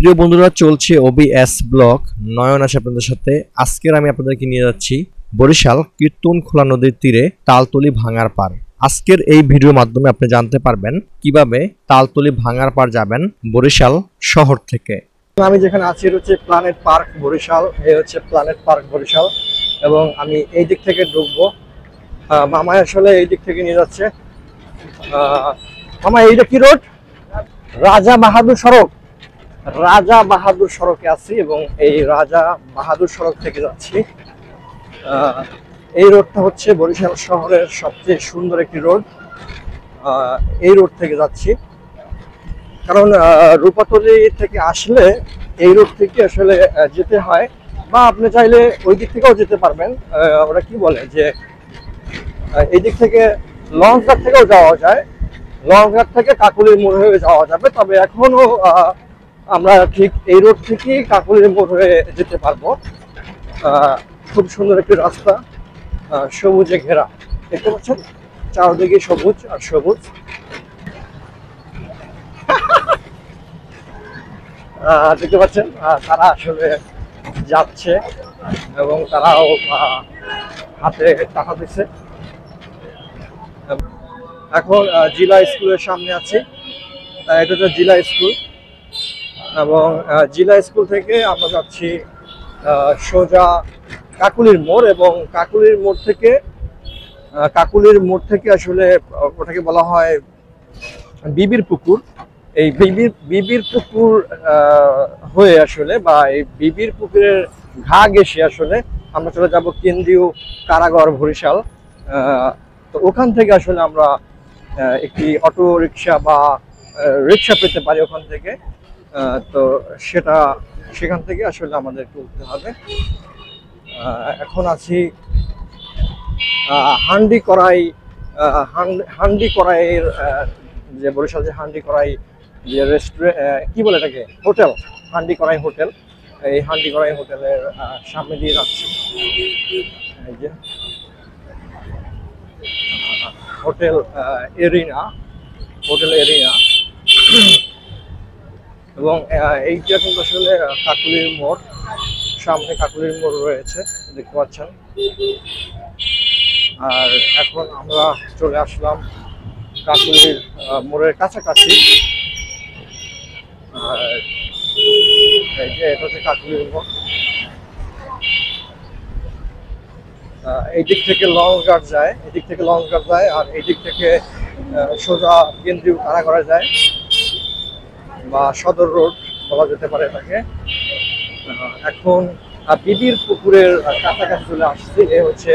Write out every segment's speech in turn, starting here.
প্রিয় বন্ধুরা, চলছে ওবিএস ব্লগ। নয়ন আছে আপনাদের সাথে। আজকের আমি আপনাদেরকে নিয়ে যাচ্ছি বরিশাল কীর্তনখোলা নদীর তীরে তালতলি ভাঙার পার। আজকের এই ভিডিওর মাধ্যমে আপনি জানতে পারবেন কিভাবে তালতলি ভাঙার পার যাবেন বরিশাল শহর থেকে। আমি যেখানে আছি এটা হচ্ছে প্ল্যানেট পার্ক বরিশাল। এই হচ্ছে প্ল্যানেট পার্ক বরিশাল এবং আমি এই দিক থেকে ঢুকবো। মামা আসলে এই দিক থেকে নিয়ে যাচ্ছে। মামা, এইটা কি রোড? রাজা বাহাদুর সড়ক। রাজা বাহাদুর সড়কে আছি এবং এই রাজা বাহাদুর সড়ক থেকে যাচ্ছি। এই রোডটা হচ্ছে বরিশাল শহরের সবচেয়ে সুন্দর একটি রোড। এই রোড থেকে যাচ্ছি কারণ রূপাতলী থেকে আসলে এই রোড থেকে আসলে যেতে হয়, বা আপনি চাইলে ওই দিক থেকেও যেতে পারবেন। ওরা কি বলে যে এই দিক থেকে লঞ্চঘাট থেকেও যাওয়া যায়, লঞ্চঘাট থেকে কাকুলির মোড় হয়ে যাওয়া যাবে। তবে এখনো আমরা ঠিক এই রোড থেকেই কাকুলির মোড় হয়ে যেতে পারবো। খুব সুন্দর একটি রাস্তা, সবুজে ঘেরা, দেখতে পাচ্ছেন চারদিকে সবুজ আর সবুজ। দেখতে পাচ্ছেন তারা আসলে যাচ্ছে এবং তারাও হাতে টাকা দিচ্ছে। এখন জিলা স্কুলের সামনে আছি। এটা হচ্ছে জিলা স্কুল এবং জিলা স্কুল থেকে আমরা যাচ্ছি সোজা কাকুলির মোড়, এবং কাকুলির মোড় থেকে আসলে ওটাকে বলা হয় বিবির পুকুর। এই বিবির পুকুর হয়ে আসলে, বা এই বিবির পুকুরের ঘা ঘেঁষে আসলে আমরা চলে যাব কেন্দ্রীয় কারাগার বরিশাল। তো ওখান থেকে আসলে আমরা একটি অটো রিক্সা বা রিক্সা পেতে পারি ওখান থেকে। তো সেখান থেকে আসলে আমাদেরকে উঠতে হবে। এখন আছি হান্ডি কড়াইয়ের যে বরিশাল যে হান্ডি কড়াই যে রেস্টুরেন্ট, কি বলে এটাকে, হোটেল, হান্ডি কড়াই হোটেল। এই হান্ডি কড়াই হোটেলের সামনে দিয়ে যাচ্ছি। এই যে হোটেল এরিনা এবং এইটা কিন্তু আসলে কাকুলির মোড়, সামনে কাকুলির মোড় রয়েছে, দেখতে পাচ্ছেন। আর এখন আমরা চলে আসলাম কাকুলির মোড়ের কাছাকাছি। আর এই যে এটা হচ্ছে কাকুলির মোড়। এই দিক থেকে লঞ্চঘাট যায়, আর এই দিক থেকে সোজা কেন্দ্রীয় কারাগারে যায়, বা সদর রোড বলা যেতে পারে এটাকে। এখন বিবির পুকুরের কাছাকাছি চলে আসছে। এ হচ্ছে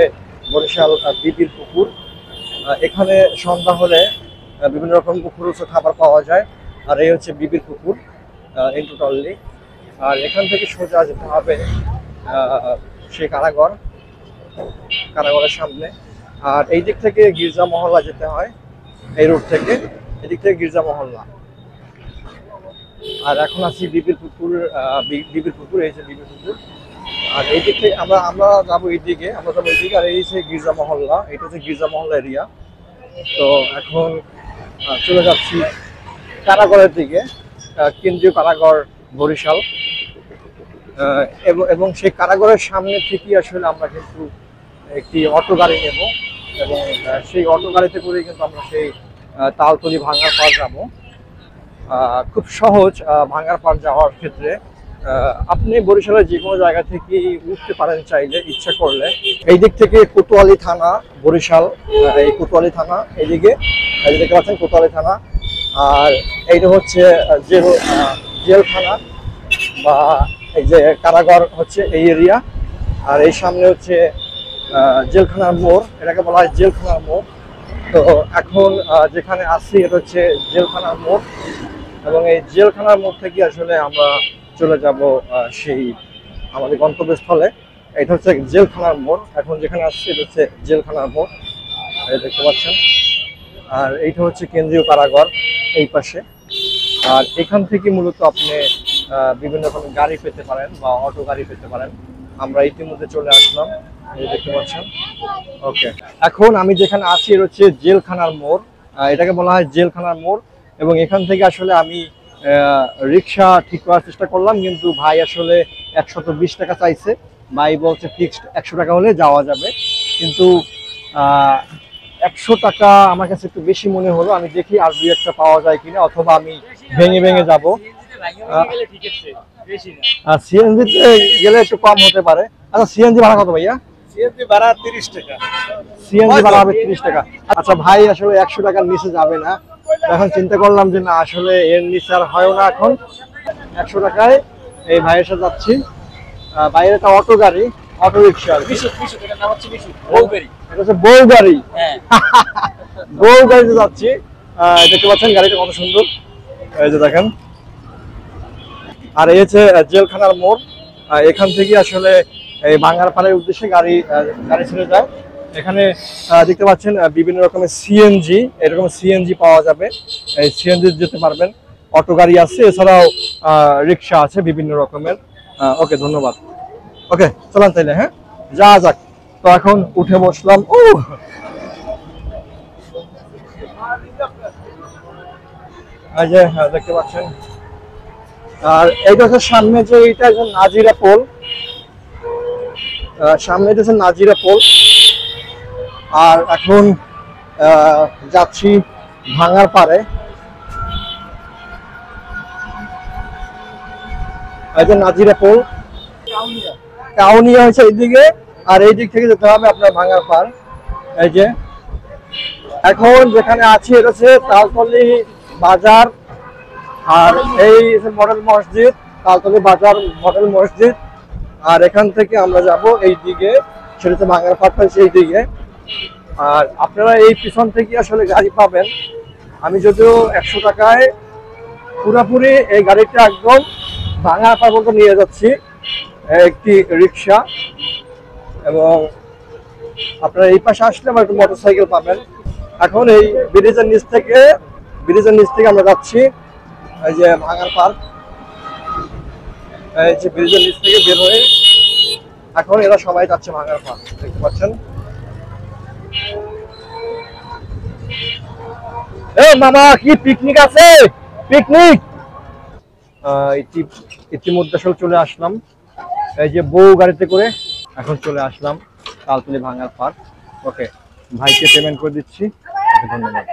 বরিশাল বিবির পুকুর। এখানে সন্ধ্যা হলে বিভিন্ন রকম মুখরোচক খাবার পাওয়া যায়। আর এই হচ্ছে বিবির পুকুর ইন টোটালি। আর এখান থেকে সোজা যেতে হবে সেই কারাগারের সামনে। আর এই দিক থেকে গির্জা মহল্লা যেতে হয়, এই রোড থেকে এদিক থেকে গির্জা মহল্লা। আর এখন আছি বিবির পুকুর। এই যে বিবির পুকুর। আর এই দিক থেকে আমরা যাবো এইদিকে, আর এই যে গির্জা মহল্লা, এটা হচ্ছে গির্জা মহল্লা এরিয়া। তো এখন চলে যাচ্ছি কারাগারের দিকে, কেন্দ্রীয় কারাগার বরিশাল। এবং সেই কারাগারের সামনে থেকেই আসলে আমরা কিন্তু একটি অটো গাড়ি নেব, এবং সেই অটো গাড়িতে করে কিন্তু আমরা সেই তালতলি ভাঙার পার যাবো। খুব সহজ ভাঙার পার যাওয়ার ক্ষেত্রে। আপনি বরিশালের যে কোনো জায়গা থেকে উঠতে পারেন চাইলে, ইচ্ছা করলে। এই দিক থেকে কোতোয়ালি থানা বরিশাল, এই কোতোয়ালি থানা এইদিকে দেখতে পাচ্ছেন, কোতোয়ালি থানা। আর এইটা হচ্ছে জেলখানা, বা এই যে কারাগার হচ্ছে এই এরিয়া। আর এই সামনে হচ্ছে জেলখানার মোড়, এটাকে বলা হয় জেলখানার মোড়। তো এখন যেখানে আসছি এটা হচ্ছে জেলখানার মোড়, এবং এই জেলখানার মোড় থেকে আসলে আমরা চলে যাব সেই আমাদের গন্তব্যস্থলে। এটা হচ্ছে জেলখানার মোড়। এখন যেখানে আসছি এটা হচ্ছে জেলখানার মোড়, দেখতে পাচ্ছেন। আর এইটা হচ্ছে কেন্দ্রীয় কারাগার এই পাশে। আর এখান থেকে মূলত আপনি বিভিন্ন রকমের গাড়ি পেতে পারেন, বা অটো গাড়ি পেতে পারেন। আমরা ইতিমধ্যে চলে আসলাম, দেখতে পাচ্ছেন। ওকে, এখন আমি যেখানে আছি এটা হচ্ছে জেলখানার মোড়, এটাকে বলা হয় জেলখানার মোড়। এবং এখান থেকে আসলে আমি রিক্সা ঠিক করার চেষ্টা করলাম, কিন্তু ভাই আসলে 120 টাকা চাইছে। ভাই বলছে ফিক্সড 100 টাকা হলে যাওয়া যাবে, কিন্তু 100 টাকা আমার কাছে একটু বেশি মনে হলো। আমি দেখি আর দুই একটা পাওয়া যায় কিনা, অথবা আমি ভেঙে ভেঙে যাবো। সিএনজিতে গেলে একটু কম হতে পারে। আচ্ছা, সিএনজি ভাড়া কত ভাইয়া? সিএনজি ভাড়া 30 টাকা। সিএনজি ভাড়া হবে 30 টাকা। আচ্ছা ভাই আসলে 100 টাকার নিচে যাবে না। এখন চিন্তা করলাম যে না, আসলে এর নিচে আর হয় না। এখন 100 টাকায় এই ভাইয়ের সাথে যাচ্ছি। বাইরে একটা অটো গাড়ি, অটো রিক্সা। এটা নাম হচ্ছে বউগাড়ি। এটা হচ্ছে বউ গাড়ি। হ্যাঁ, বউ গাড়িতে যাচ্ছি। দেখতে পাচ্ছেন গাড়িটা কত সুন্দর, এই যে দেখেন। আর এই হচ্ছে জেলখানার মোড়। এখান থেকে আসলে এই বাঙ্গারপাড়ার উদ্দেশ্যে গাড়ি ছেড়ে যায়। এখানে দেখতে পাচ্ছেন বিভিন্ন রকমের সিএনজি, এরকম সিএনজি পাওয়া যাবে। এই সিএনজি যেতে পারবেন। অটো গাড়ি আছে, এছাড়াও রিক্সা আছে বিভিন্ন রকমের। ওকে, ধন্যবাদ। ওকে, চলান তাইলে। হ্যাঁ, যা যাক। তো এখন উঠে বসলাম। এই যে দেখতে পাচ্ছেন। আর এইটা হচ্ছে সামনে যে এইটা একজন নাজিরা পোল, সামনে হচ্ছে নাজিরা পোল। আর এখন যাচ্ছি ভাঙার পাড়ে। এই যে নাজিরা পোল, কাউনিয়া হচ্ছে এইদিকে, আর এই দিক থেকে যেতে হবে আপনার ভাঙার পাড়। এই যে এখন যেখানে আছি এটা হচ্ছে তালতলি বাজার, আর এই মডেল মসজিদ, তালতলি বাজার মডেল মসজিদ। আর এখান থেকে আমরা যাব এই দিকে, সেটা হচ্ছে ভাঙার পাড়টা সেই দিকে। আর আপনারা এই পিছন থেকে আসলে গাড়ি পাবেন। আমি যদিও 100 টাকায় পুরোপুরি এই গাড়িটা একদম ভাঙার পাড় পর্যন্ত নিয়ে যাচ্ছি, একটি রিক্সা। এবং আপনারা এই পাশে আসলে আমার একটু মোটরসাইকেল পাবেন। এখন এই ব্রিজের নিচ থেকে আমরা যাচ্ছি এই যে ভাঙার পাড়। এই যে ব্রিজের নিচ থেকে বের হয়ে এখন এরা সবাই যাচ্ছে ভাঙার পাড়, দেখতে পাচ্ছেন। মামা, কি পিকনিক আছে? পিকনিক। ইতিমধ্যে আসলে চলে আসলাম এই যে বউ গাড়িতে করে। এখন চলে আসলাম তালতলি ভাঙার পাড়। ওকে, ভাইকে পেমেন্ট করে দিচ্ছি। ধন্যবাদ।